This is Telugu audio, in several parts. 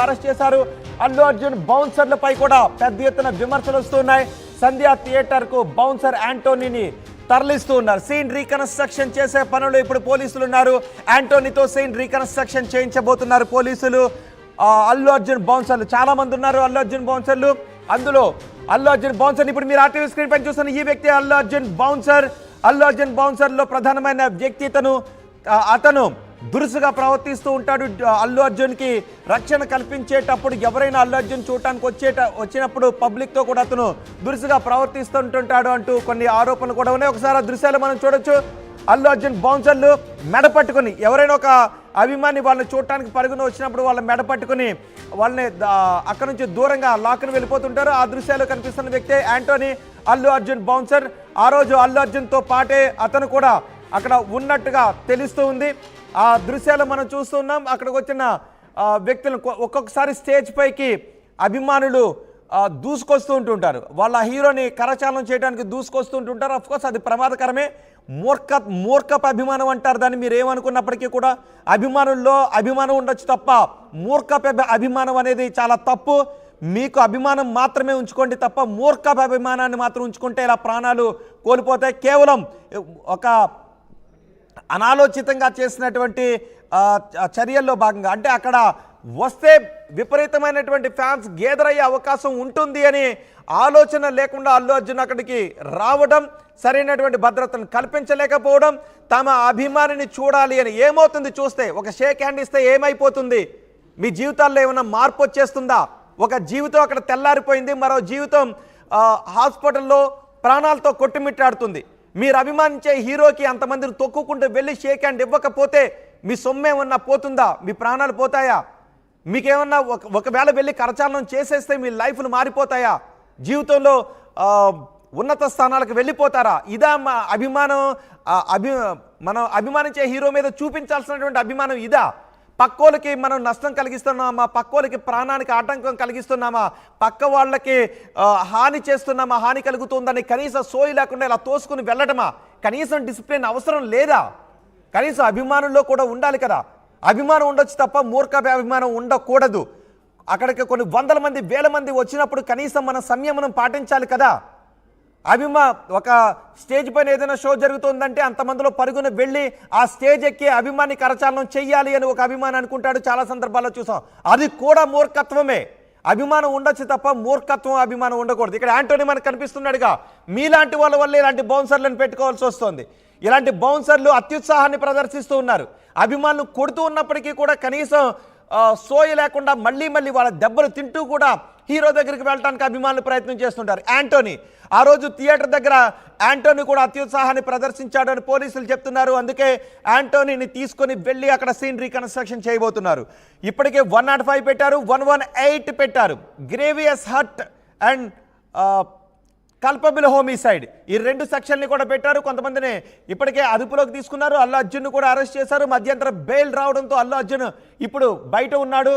అరెస్ట్ చేశారు. అల్లు అర్జున్ బౌన్సర్లపై కూడా పెద్ద ఎత్తున విమర్శలు వస్తున్నాయి. సంధ్యా థియేటర్ కు బౌన్సర్ యాంటోనీని తరలిస్తూ ఉన్నారు. సీన్ రీకన్స్ట్రక్షన్ చేసే పనులు ఇప్పుడు పోలీసులు ఉన్నారు. యాంటోనీతో సీన్ రీకన్స్ట్రక్షన్ చేయించబోతున్నారు పోలీసులు. అల్లు అర్జున్ బౌన్సర్లు చాలా మంది ఉన్నారు. అల్లు అర్జున్ బౌన్సర్లు, అందులో అల్లు అర్జున్ బౌన్సర్ ఇప్పుడు మీరు ఆర్టీవీ స్క్రీన్ పైన చూస్తున్న ఈ వ్యక్తి అల్లు అర్జున్ బౌన్సర్. అల్లు అర్జున్ బౌన్సర్ లో ప్రధానమైన వ్యక్తి అతను దురుసుగా ప్రవర్తిస్తూ ఉంటాడు. అల్లు అర్జున్ కి రక్షణ కల్పించేటప్పుడు ఎవరైనా అల్లు అర్జున్ చూడటానికి వచ్చినప్పుడు పబ్లిక్ తో కూడా అతను దురుసుగా ప్రవర్తిస్తుంటుంటాడు అంటూ కొన్ని ఆరోపణలు కూడా ఉన్నాయి. ఒకసారి ఆ దృశ్యాలు మనం చూడొచ్చు. అల్లు అర్జున్ బౌన్సర్లు మెడ పట్టుకుని ఎవరైనా ఒక అభిమాని వాళ్ళని చూడటానికి పరుగున వచ్చినప్పుడు వాళ్ళ మెడ పట్టుకుని వాళ్ళని అక్కడ నుంచి దూరంగా లాక్కుని వెళ్ళిపోతుంటారు. ఆ దృశ్యాలు కనిపిస్తున్న వ్యక్తే యాంటోనీ, అల్లు అర్జున్ బౌన్సర్. ఆ రోజు అల్లు అర్జున్తో పాటే అతను కూడా అక్కడ ఉన్నట్టుగా తెలుస్తూ ఉంది. ఆ దృశ్యాలు మనం చూస్తున్నాం. అక్కడికి వచ్చిన వ్యక్తులు ఒక్కొక్కసారి స్టేజ్ పైకి అభిమానులు దూసుకొస్తూ ఉంటుంటారు. వాళ్ళ హీరోని కరచాలనం చేయడానికి దూసుకొస్తూ ఉంటుంటారు. అఫ్కోర్స్ అది ప్రమాదకరమే. మూర్ఖపు అభిమానం అంటారు దాన్ని. మీరు ఏమనుకున్నప్పటికీ కూడా అభిమానుల్లో అభిమానం ఉండొచ్చు తప్ప మూర్ఖపు అభిమానం అనేది చాలా తప్పు. మీకు అభిమానం మాత్రమే ఉంచుకోండి తప్ప మూర్ఖపు అభిమానాన్ని మాత్రం ఉంచుకుంటే ఇలా ప్రాణాలు కోల్పోతాయి. కేవలం ఒక అనాలోచితంగా చేసినటువంటి చర్యల్లో భాగంగా, అంటే అక్కడ వస్తే విపరీతమైనటువంటి ఫ్యాన్స్ గ్యాదర్ అయ్యే అవకాశం ఉంటుంది అని ఆలోచన లేకుండా అల్లు అర్జున్ అక్కడికి రావడం, సరైనటువంటి భద్రతను కల్పించలేకపోవడం, తమ అభిమానిని చూడాలి అని. ఏమవుతుంది చూస్తే? ఒక షేక్ హ్యాండ్ ఇస్తే ఏమైపోతుంది? మీ జీవితాల్లో ఏమైనా మార్పు వచ్చేస్తుందా? ఒక జీవితం అక్కడ తెల్లారిపోయింది, మరో జీవితం హాస్పిటల్లో ప్రాణాలతో కొట్టుమిట్టాడుతుంది. మీరు అభిమానించే హీరోకి అంతమందిని తొక్కుకుంటూ వెళ్ళి షేక్ హ్యాండ్ ఇవ్వకపోతే మీ సొమ్మేమన్నా పోతుందా? మీ ప్రాణాలు పోతాయా? మీకేమన్నా ఒకవేళ వెళ్ళి కరచాలనం చేసేస్తే మీ లైఫ్లు మారిపోతాయా? జీవితంలో ఉన్నత స్థానాలకు వెళ్ళిపోతారా? ఇదా మా అభిమానం? మనం అభిమానించే హీరో మీద చూపించాల్సినటువంటి అభిమానం ఇదా? పక్కోళ్ళకి మనం నష్టం కలిగిస్తున్నామా? పక్కోళ్ళకి ప్రాణానికి ఆటంకం కలిగిస్తున్నామా? పక్క వాళ్ళకి హాని చేస్తున్నామా? హాని కలుగుతుందని కనీసం సోయి లేకుండా ఇలా తోసుకుని వెళ్ళడమా? కనీసం డిసిప్లిన్ అవసరం లేదా? కనీసం అభిమానుల్లో కూడా ఉండాలి కదా. అభిమానం ఉండొచ్చు తప్ప మూర్ఖ అభిమానం ఉండకూడదు. అక్కడికి కొన్ని వందల మంది వేల మంది వచ్చినప్పుడు కనీసం మన సంయమనం పాటించాలి కదా. ఒక స్టేజ్ పైన ఏదైనా షో జరుగుతుందంటే అంతమందిలో పరుగున వెళ్ళి ఆ స్టేజ్ ఎక్కి అభిమాని కరచాలనం చెయ్యాలి అని ఒక అభిమాని అనుకుంటాడు. చాలా సందర్భాల్లో చూసాం. అది కూడా మూర్ఖత్వమే. అభిమానం ఉండొచ్చు తప్ప మూర్ఖత్వం అభిమానం ఉండకూడదు. ఇక్కడ యాంటోనీ మనకు కనిపిస్తున్నాడుగా. మీలాంటి వాళ్ళ వల్ల ఇలాంటి బౌన్సర్లను పెట్టుకోవాల్సి వస్తుంది. ఇలాంటి బౌన్సర్లు అత్యుత్సాహాన్ని ప్రదర్శిస్తూ ఉన్నారు. అభిమానులు కొడుతూ ఉన్నప్పటికీ కూడా కనీసం సోయి లేకుండా మళ్ళీ వాళ్ళ దెబ్బలు తింటూ కూడా హీరో దగ్గరికి వెళ్ళడానికి అభిమానులు ప్రయత్నం చేస్తుంటారు. యాంటోనీ ఆ రోజు థియేటర్ దగ్గర యాంటోనీ కూడా అత్యుత్సాహాన్ని ప్రదర్శించాడని పోలీసులు చెప్తున్నారు. అందుకే యాంటోనీని తీసుకొని వెళ్ళి అక్కడ సీన్ రీకన్స్ట్రక్షన్ చేయబోతున్నారు. ఇప్పటికే 105 పెట్టారు, 118 పెట్టారు. Grievous hurt and culpable homicide, ఈ 2 సెక్షన్ని కూడా పెట్టారు. కొంతమందిని ఇప్పటికే అదుపులోకి తీసుకున్నారు. అల్లు అర్జున్ కూడా అరెస్ట్ చేశారు. మధ్యంతర బెయిల్ రావడంతో అల్లు అర్జున్ ఇప్పుడు బయట ఉన్నాడు.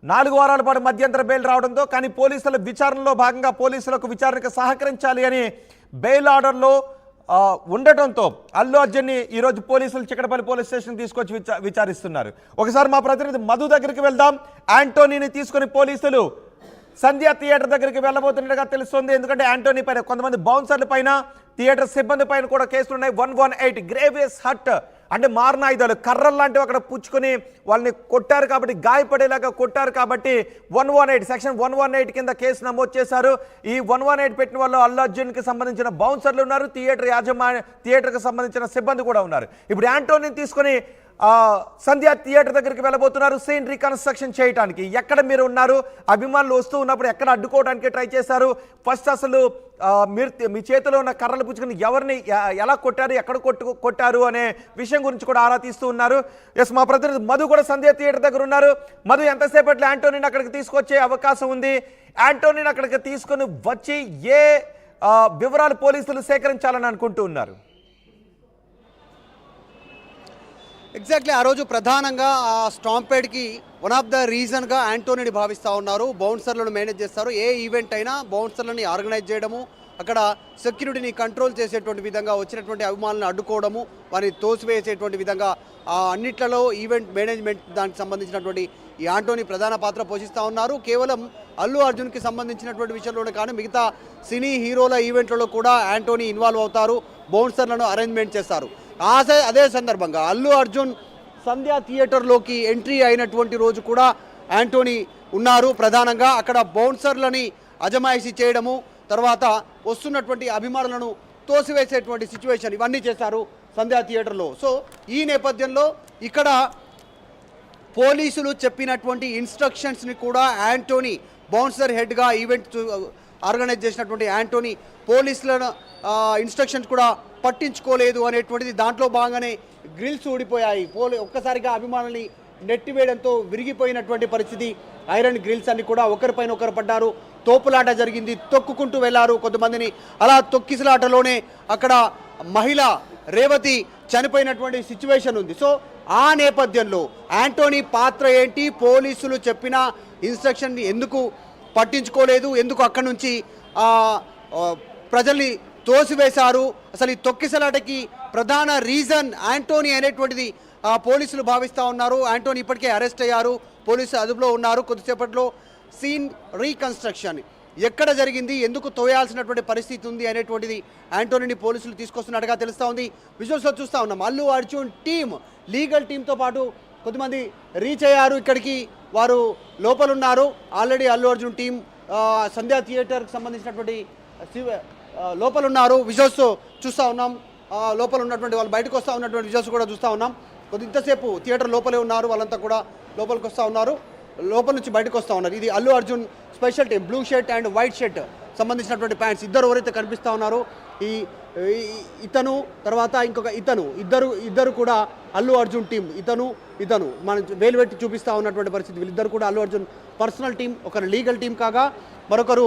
4 వారాల పాటు మధ్యంతర బెయిల్ రావడంతో, కానీ పోలీసుల విచారణలో భాగంగా పోలీసులకు విచారణకు సహకరించాలి అని బెయిల్ ఆర్డర్లో ఉండటంతో అల్లు అర్జున్ని ఈరోజు పోలీసులు చిక్కడపల్లి పోలీస్ స్టేషన్ తీసుకొచ్చి విచారిస్తున్నారు. ఒకసారి మా ప్రతినిధి మధు దగ్గరికి వెళ్దాం. యాంటోనీని తీసుకొని పోలీసులు సంధ్యా థియేటర్ దగ్గరికి వెళ్ళబోతున్నట్టుగా తెలుస్తుంది. ఎందుకంటే యాంటోనీ పైన, కొంతమంది బౌన్సర్ల పైన, థియేటర్ సిబ్బంది పైన కూడా కేసులు ఉన్నాయి. 118 గ్రేవియస్ హర్ట్ అంటే మారణాయుధాలు, కర్రలు లాంటివి అక్కడ పుచ్చుకొని వాళ్ళని కొట్టారు కాబట్టి, గాయపడేలాగా కొట్టారు కాబట్టి 118 సెక్షన్ 118 కింద కేసు నమోదు చేశారు. ఈ 118 పెట్టిన వాళ్ళు అల్లు అర్జున్కి సంబంధించిన బౌన్సర్లు ఉన్నారు, థియేటర్కి సంబంధించిన సిబ్బంది కూడా ఉన్నారు. ఇప్పుడు యాంటోనీని తీసుకొని సంధ్యా థియేటర్ దగ్గరికి వెళ్ళబోతున్నారు సీన్ రీకన్స్ట్రక్షన్ చేయడానికి. ఎక్కడ మీరు ఉన్నారు? అభిమానులు వస్తూ ఉన్నప్పుడు ఎక్కడ అడ్డుకోవడానికి ట్రై చేశారు? ఫస్ట్ అసలు మీ చేతిలో ఉన్న కర్రలు పుచ్చుకుని ఎవరిని ఎలా కొట్టారు, ఎక్కడ కొట్టారు అనే విషయం గురించి కూడా ఆరా తీస్తూ ఉన్నారు. ఎస్, మా ప్రతినిధి మధు కూడా సంధ్యా థియేటర్ దగ్గర ఉన్నారు. మధు, ఎంతసేపట్లో యాంటోనీని అక్కడికి తీసుకొచ్చే అవకాశం ఉంది? యాంటోనీని అక్కడికి తీసుకొని వచ్చి ఏ వివరాలు పోలీసులు సేకరించాలని అనుకుంటూ ఉన్నారు? ఎగ్జాక్ట్లీ ఆ రోజు ప్రధానంగా ఆ స్టాంపేడ్కి వన్ ఆఫ్ ద రీజన్గా యాంటోనీని భావిస్తూ ఉన్నారు. బౌన్సర్లను మేనేజ్ చేస్తారు. ఏ ఈవెంట్ అయినా బౌన్సర్లని ఆర్గనైజ్ చేయడము, అక్కడ సెక్యూరిటీని కంట్రోల్ చేసేటువంటి విధంగా వచ్చినటువంటి అభిమానులను అడ్డుకోవడము, వారిని తోసివేసేటువంటి విధంగా అన్నిట్లలో ఈవెంట్ మేనేజ్మెంట్ దానికి సంబంధించినటువంటి ఈ ఆంటోనీ ప్రధాన పాత్ర పోషిస్తూ ఉన్నారు. కేవలం అల్లు అర్జున్కి సంబంధించినటువంటి విషయంలోనే కానీ మిగతా సినీ హీరోల ఈవెంట్లలో కూడా ఆంటోనీ ఇన్వాల్వ్ అవుతారు, బౌన్సర్లను అరేంజ్మెంట్ చేస్తారు. అదే సందర్భంగా అల్లు అర్జున్ సంధ్యా థియేటర్లోకి ఎంట్రీ అయినటువంటి రోజు కూడా ఆంటోనీ ఉన్నారు. ప్రధానంగా అక్కడ బౌన్సర్లని అజమాయిషీ చేయడము, తర్వాత వస్తున్నటువంటి అభిమానులను తోసివేసేటువంటి సిచ్యువేషన్ ఇవన్నీ చేశారు సంధ్యా థియేటర్లో. సో ఈ నేపథ్యంలో ఇక్కడ పోలీసులు చెప్పినటువంటి ఇన్స్ట్రక్షన్స్ని కూడా ఆంటోనీ బౌన్సర్ హెడ్గా ఈవెంట్ ఆర్గనైజ్ చేసినటువంటి ఆంటోనీ పోలీసుల ఇన్స్ట్రక్షన్స్ కూడా పట్టించుకోలేదు అనేటువంటిది. దాంట్లో భాగంగానే గ్రిల్స్ ఊడిపోయాయి. ఒక్కసారిగా అభిమానుల్ని నెట్టివేయడంతో విరిగిపోయినటువంటి పరిస్థితి. ఐరన్ గ్రిల్స్ అన్ని కూడా ఒకరిపైన ఒకరు పడ్డారు. తోపులాట జరిగింది, తొక్కుకుంటూ వెళ్లారు కొంతమందిని. అలా తొక్కిసలాటలోనే అక్కడ మహిళ రేవతి చనిపోయినటువంటి సిచ్యువేషన్ ఉంది. సో ఆ నేపథ్యంలో ఆంటోనీ పాత్ర ఏంటి, పోలీసులు చెప్పిన ఇన్స్ట్రక్షన్ని ఎందుకు పట్టించుకోలేదు, ఎందుకు అక్కడి నుంచి ప్రజల్ని తోసివేశారు, అసలు ఈ తొక్కిసలాటకి ప్రధాన రీజన్ ఆంటోనీ అనేటువంటిది పోలీసులు భావిస్తూ ఉన్నారు. ఆంటోనీ ఇప్పటికే అరెస్ట్ అయ్యారు, పోలీసులు అదుపులో ఉన్నారు. కొద్దిసేపట్లో సీన్ రీకన్స్ట్రక్షన్ ఎక్కడ జరిగింది, ఎందుకు తోయాల్సినటువంటి పరిస్థితి ఉంది అనేటువంటిది ఆంటోనీని పోలీసులు తీసుకొస్తున్నట్టుగా తెలుస్తూ ఉంది. విజువల్స్లో చూస్తూ ఉన్నాం. అల్లు అర్జున్ టీమ్, లీగల్ టీంతో పాటు కొంతమంది రీచ్ అయ్యారు ఇక్కడికి, వారు లోపలున్నారు. ఆల్రెడీ అల్లు అర్జున్ టీం సంధ్యా థియేటర్కి సంబంధించినటువంటి లోపలున్నారు. విజువల్స్ చూస్తూ ఉన్నాం. లోపల ఉన్నటువంటి వాళ్ళు బయటకు వస్తూ ఉన్నటువంటి విజువల్స్ కూడా చూస్తూ ఉన్నాం. ఇంతసేపు థియేటర్ లోపలే ఉన్నారు, వాళ్ళంతా కూడా లోపలికి వస్తూ ఉన్నారు, లోపల నుంచి బయటకు వస్తూ ఉన్నారు. ఇది Allu Arjun special team, blue shirt and white shirt సంబంధించినటువంటి ప్యాంట్స్. ఇద్దరు ఎవరైతే కనిపిస్తూ ఉన్నారో ఇతను తర్వాత ఇంకొక ఇద్దరు కూడా అల్లు అర్జున్ టీం. ఇతను మనం వేలు పెట్టి చూపిస్తూ ఉన్నటువంటి పరిస్థితి. వీళ్ళిద్దరు కూడా అల్లు అర్జున్ పర్సనల్ టీం. ఒకరు లీగల్ టీం కాగా మరొకరు